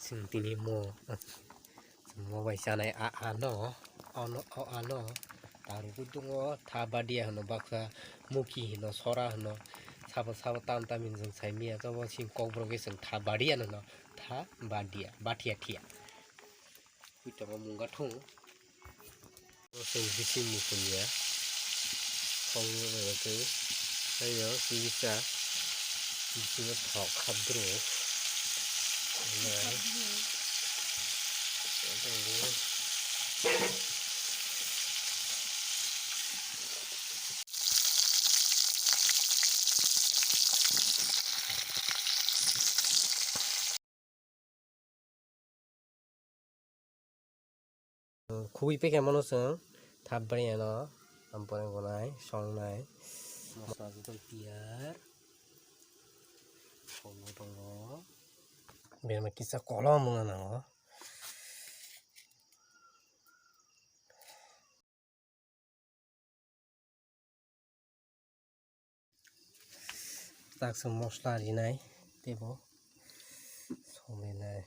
Sing tini mo bai sanai ano taru tudungo thabadia hono baksa muki hino sora hono sabo tam tamin jeng saimia to sing kokbroge sing thabadia no thabadia bathia thia kuitama munga thong sing bisi mukunya khongyo ba ke ayo sisa bisi thok khadro Kui pe kemono seng thabbari ano ampore gonai songnai masa judul piar songo tongo berma kisa kolom ngana tak sem mosla rinai tebo somenai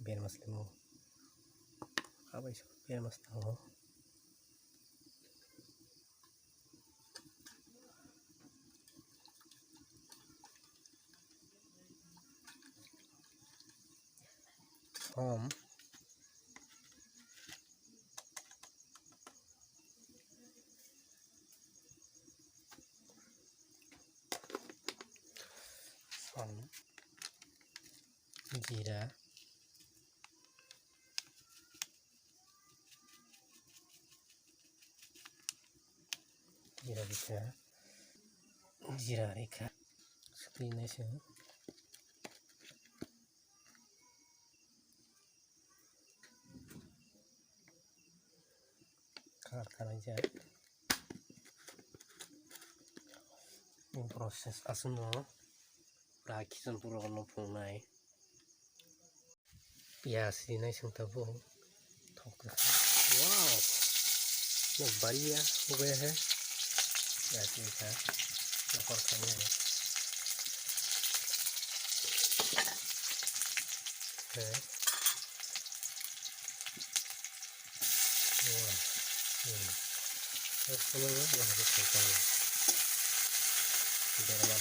bermas lemo abai so bermas tango Jira jira reka screen se kar aja in proses asuno raki sempuro no punai pias ini sing tabo thok wow ये बढ़िया हो गए हैं ऐसे है और खाने है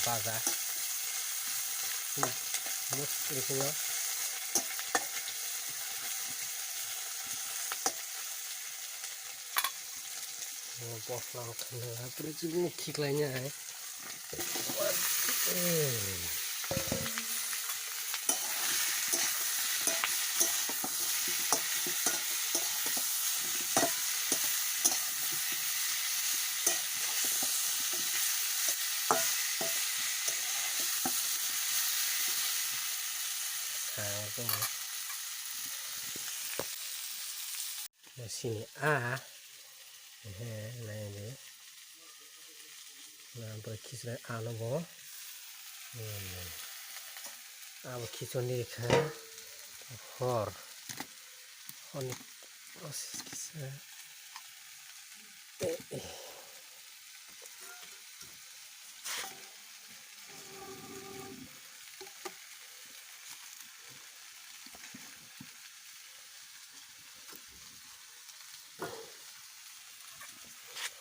baza bos lang kena terus ini kick lainnya nah sini nah ini nah berkisar bo kisah ni kan hor onik proses kisah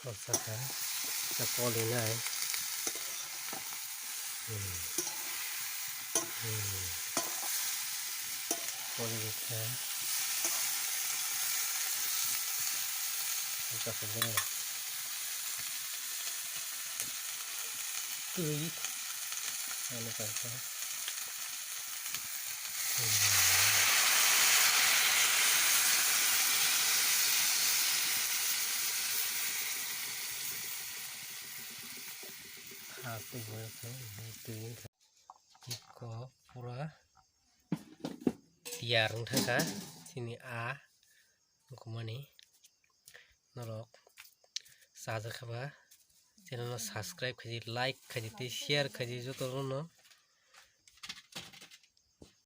Osaka Sapolinai Polika Osaka ini tui anu kata aku berarti iko pura tiar thangka sini kumani norok saja khaba channel subscribe khaji like khaji share khaji joto no